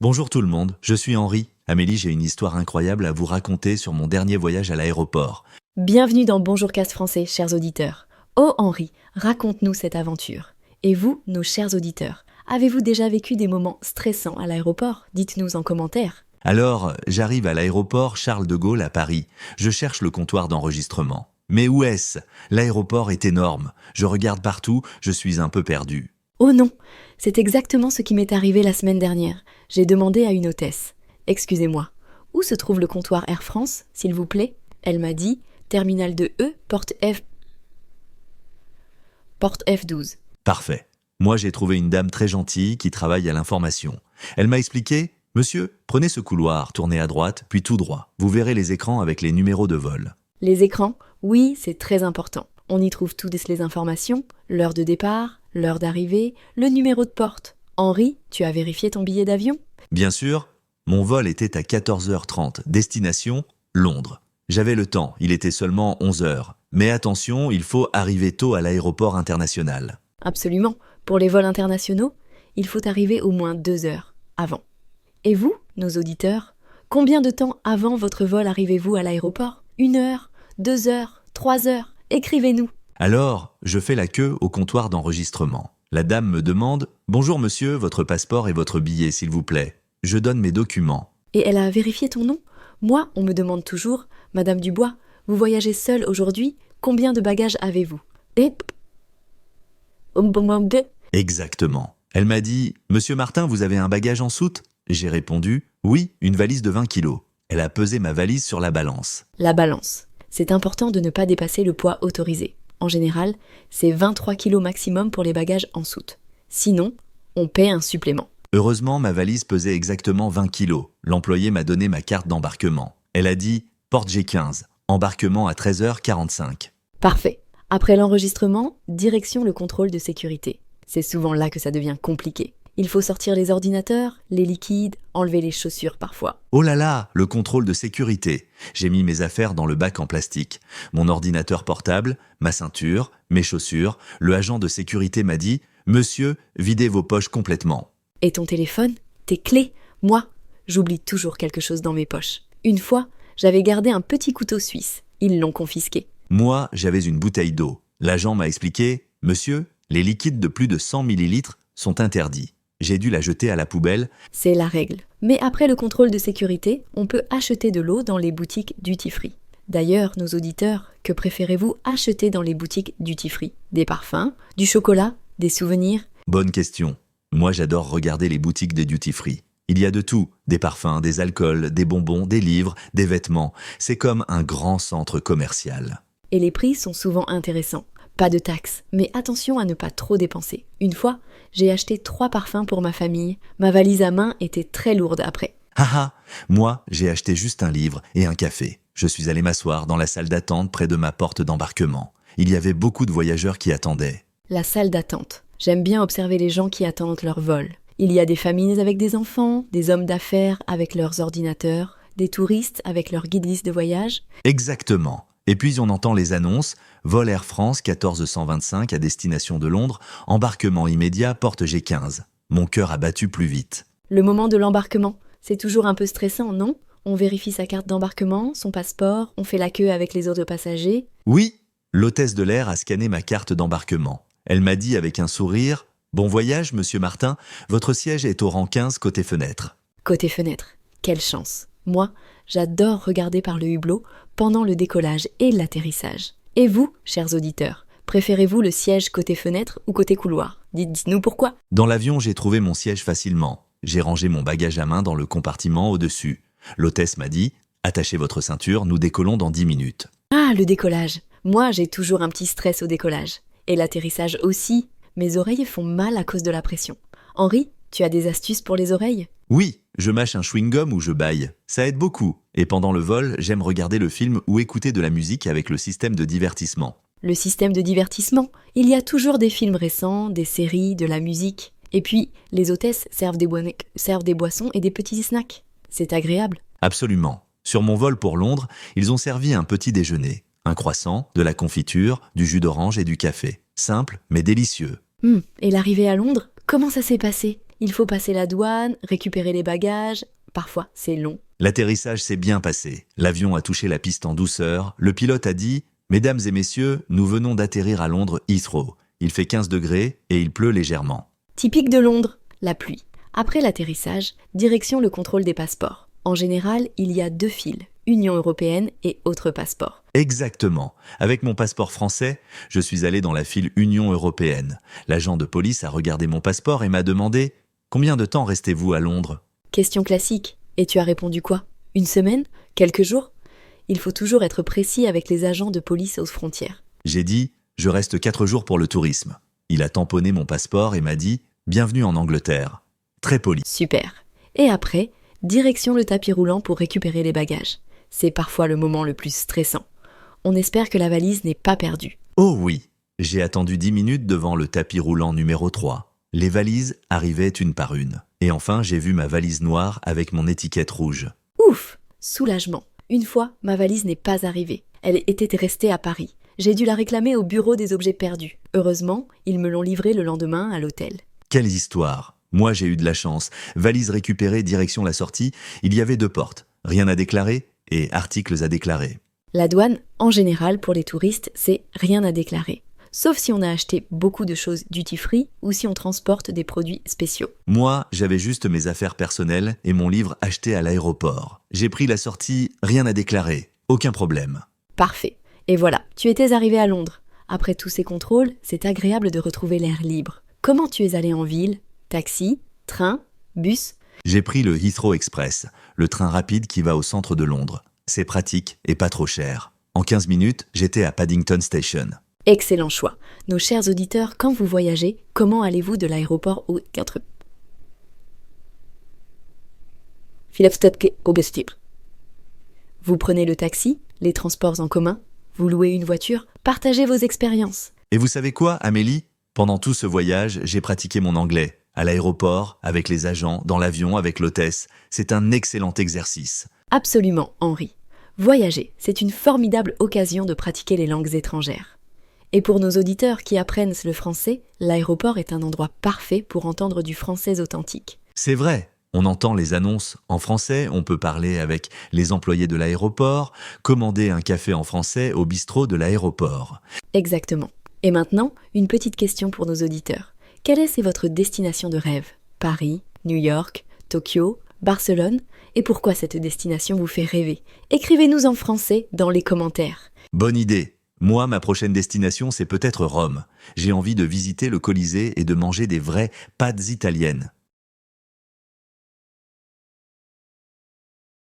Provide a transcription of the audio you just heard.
Bonjour tout le monde, je suis Henri. Amélie, j'ai une histoire incroyable à vous raconter sur mon dernier voyage à l'aéroport. Bienvenue dans Bonjour Cast Français, chers auditeurs. Oh Henri, raconte-nous cette aventure. Et vous, nos chers auditeurs, avez-vous déjà vécu des moments stressants à l'aéroport? Dites-nous en commentaire. Alors, j'arrive à l'aéroport Charles de Gaulle à Paris. Je cherche le comptoir d'enregistrement. Mais où est-ce? L'aéroport est énorme. Je regarde partout, je suis un peu perdu. Oh non, c'est exactement ce qui m'est arrivé la semaine dernière. J'ai demandé à une hôtesse. Excusez-moi, où se trouve le comptoir Air France, s'il vous plaît? Elle m'a dit, terminal de E, porte F12. Parfait. Moi, j'ai trouvé une dame très gentille qui travaille à l'information. Elle m'a expliqué, « Monsieur, prenez ce couloir, tournez à droite, puis tout droit. Vous verrez les écrans avec les numéros de vol. » Les écrans, oui, c'est très important. On y trouve toutes les informations, l'heure de départ, l'heure d'arrivée, le numéro de porte. Henri, tu as vérifié ton billet d'avion? Bien sûr, mon vol était à 14h30, destination Londres. J'avais le temps, il était seulement 11h. Mais attention, il faut arriver tôt à l'aéroport international. Absolument. Pour les vols internationaux, il faut arriver au moins 2 heures avant. Et vous, nos auditeurs, combien de temps avant votre vol arrivez-vous à l'aéroport? 1 heure, 2 heures, 3 heures? Écrivez-nous. Alors, je fais la queue au comptoir d'enregistrement. La dame me demande « Bonjour monsieur, votre passeport et votre billet s'il vous plaît. » Je donne mes documents. Et elle a vérifié ton nom? Moi, on me demande toujours « Madame Dubois, vous voyagez seule aujourd'hui? Combien de bagages avez-vous ?» Et... Exactement. Elle m'a dit « Monsieur Martin, vous avez un bagage en soute ?» J'ai répondu « Oui, une valise de 20 kilos. » Elle a pesé ma valise sur la balance. La balance. C'est important de ne pas dépasser le poids autorisé. En général, c'est 23 kilos maximum pour les bagages en soute. Sinon, on paie un supplément. Heureusement, ma valise pesait exactement 20 kilos. L'employé m'a donné ma carte d'embarquement. Elle a dit « Porte G15, embarquement à 13h45. » Parfait. Après l'enregistrement, direction le contrôle de sécurité. C'est souvent là que ça devient compliqué. Il faut sortir les ordinateurs, les liquides, enlever les chaussures parfois. Oh là là, le contrôle de sécurité. J'ai mis mes affaires dans le bac en plastique. Mon ordinateur portable, ma ceinture, mes chaussures. Le agent de sécurité m'a dit « Monsieur, videz vos poches complètement. » Et ton téléphone? Tes clés? Moi, j'oublie toujours quelque chose dans mes poches. Une fois, j'avais gardé un petit couteau suisse. Ils l'ont confisqué. Moi, j'avais une bouteille d'eau. L'agent m'a expliqué « Monsieur, les liquides de plus de 100 ml sont interdits. » J'ai dû la jeter à la poubelle. C'est la règle. Mais après le contrôle de sécurité, on peut acheter de l'eau dans les boutiques duty-free. D'ailleurs, nos auditeurs, que préférez-vous acheter dans les boutiques duty-free? Des parfums, du chocolat, des souvenirs? Bonne question. Moi, j'adore regarder les boutiques des duty-free. Il y a de tout. Des parfums, des alcools, des bonbons, des livres, des vêtements. C'est comme un grand centre commercial. Et les prix sont souvent intéressants. Pas de taxes, mais attention à ne pas trop dépenser. Une fois, j'ai acheté 3 parfums pour ma famille. Ma valise à main était très lourde après. Haha, moi, j'ai acheté juste un livre et un café. Je suis allé m'asseoir dans la salle d'attente près de ma porte d'embarquement. Il y avait beaucoup de voyageurs qui attendaient. La salle d'attente. J'aime bien observer les gens qui attendent leur vol. Il y a des familles avec des enfants, des hommes d'affaires avec leurs ordinateurs, des touristes avec leur guide-liste de voyage. Exactement. Et puis on entend les annonces « Vol Air France 1425 à destination de Londres, embarquement immédiat, porte G15 ». Mon cœur a battu plus vite. Le moment de l'embarquement, c'est toujours un peu stressant, non? On vérifie sa carte d'embarquement, son passeport, on fait la queue avec les autres passagers. Oui, l'hôtesse de l'air a scanné ma carte d'embarquement. Elle m'a dit avec un sourire « Bon voyage, monsieur Martin, votre siège est au rang 15 côté fenêtre. » Côté fenêtre, quelle chance! Moi, j'adore regarder par le hublot pendant le décollage et l'atterrissage. Et vous, chers auditeurs, préférez-vous le siège côté fenêtre ou côté couloir? Dites-nous pourquoi. Dans l'avion, j'ai trouvé mon siège facilement. J'ai rangé mon bagage à main dans le compartiment au-dessus. L'hôtesse m'a dit « Attachez votre ceinture, nous décollons dans 10 minutes. » Ah, le décollage! Moi, j'ai toujours un petit stress au décollage. Et l'atterrissage aussi. Mes oreilles font mal à cause de la pression. Henri, tu as des astuces pour les oreilles? Oui, je mâche un chewing-gum ou je bâille. Ça aide beaucoup. Et pendant le vol, j'aime regarder le film ou écouter de la musique avec le système de divertissement. Le système de divertissement? Il y a toujours des films récents, des séries, de la musique. Et puis, les hôtesses servent des boissons et des petits snacks. C'est agréable. Absolument. Sur mon vol pour Londres, ils ont servi un petit déjeuner. Un croissant, de la confiture, du jus d'orange et du café. Simple, mais délicieux. Et l'arrivée à Londres, comment ça s'est passé? Il faut passer la douane, récupérer les bagages. Parfois, c'est long. L'atterrissage s'est bien passé. L'avion a touché la piste en douceur. Le pilote a dit « Mesdames et messieurs, nous venons d'atterrir à Londres Heathrow. Il fait 15 degrés et il pleut légèrement. » Typique de Londres, la pluie. Après l'atterrissage, direction le contrôle des passeports. En général, il y a 2 files, Union européenne et autres passeports. Exactement. Avec mon passeport français, je suis allé dans la file Union européenne. L'agent de police a regardé mon passeport et m'a demandé « Combien de temps restez-vous à Londres ?» Question classique. Et tu as répondu quoi? Une semaine? Quelques jours? Il faut toujours être précis avec les agents de police aux frontières. J'ai dit « Je reste 4 jours pour le tourisme. » Il a tamponné mon passeport et m'a dit « Bienvenue en Angleterre. » Très poli. Super. Et après, direction le tapis roulant pour récupérer les bagages. C'est parfois le moment le plus stressant. On espère que la valise n'est pas perdue. Oh oui, j'ai attendu 10 minutes devant le tapis roulant numéro 3. Les valises arrivaient une par une. Et enfin, j'ai vu ma valise noire avec mon étiquette rouge. Ouf! Soulagement. Une fois, ma valise n'est pas arrivée. Elle était restée à Paris. J'ai dû la réclamer au bureau des objets perdus. Heureusement, ils me l'ont livrée le lendemain à l'hôtel. Quelle histoire! Moi, j'ai eu de la chance. Valise récupérée, direction la sortie. Il y avait 2 portes. Rien à déclarer et articles à déclarer. La douane, en général, pour les touristes, c'est rien à déclarer. Sauf si on a acheté beaucoup de choses duty-free ou si on transporte des produits spéciaux. Moi, j'avais juste mes affaires personnelles et mon livre acheté à l'aéroport. J'ai pris la sortie, rien à déclarer. Aucun problème. Parfait. Et voilà, tu étais arrivé à Londres. Après tous ces contrôles, c'est agréable de retrouver l'air libre. Comment tu es allé en ville? Taxi? Train? Bus? J'ai pris le Heathrow Express, le train rapide qui va au centre de Londres. C'est pratique et pas trop cher. En 15 minutes, j'étais à Paddington Station. Excellent choix. Nos chers auditeurs, quand vous voyagez, comment allez-vous de l'aéroport au Vous prenez le taxi, les transports en commun, vous louez une voiture, partagez vos expériences. Et vous savez quoi, Amélie? Pendant tout ce voyage, j'ai pratiqué mon anglais. À l'aéroport, avec les agents, dans l'avion, avec l'hôtesse. C'est un excellent exercice. Absolument, Henri. Voyager, c'est une formidable occasion de pratiquer les langues étrangères. Et pour nos auditeurs qui apprennent le français, l'aéroport est un endroit parfait pour entendre du français authentique. C'est vrai, on entend les annonces en français, on peut parler avec les employés de l'aéroport, commander un café en français au bistrot de l'aéroport. Exactement. Et maintenant, une petite question pour nos auditeurs. Quelle est votre destination de rêve? Paris, New York, Tokyo, Barcelone? Et pourquoi cette destination vous fait rêver? Écrivez-nous en français dans les commentaires. Bonne idée. Moi, ma prochaine destination, c'est peut-être Rome. J'ai envie de visiter le Colisée et de manger des vraies pâtes italiennes.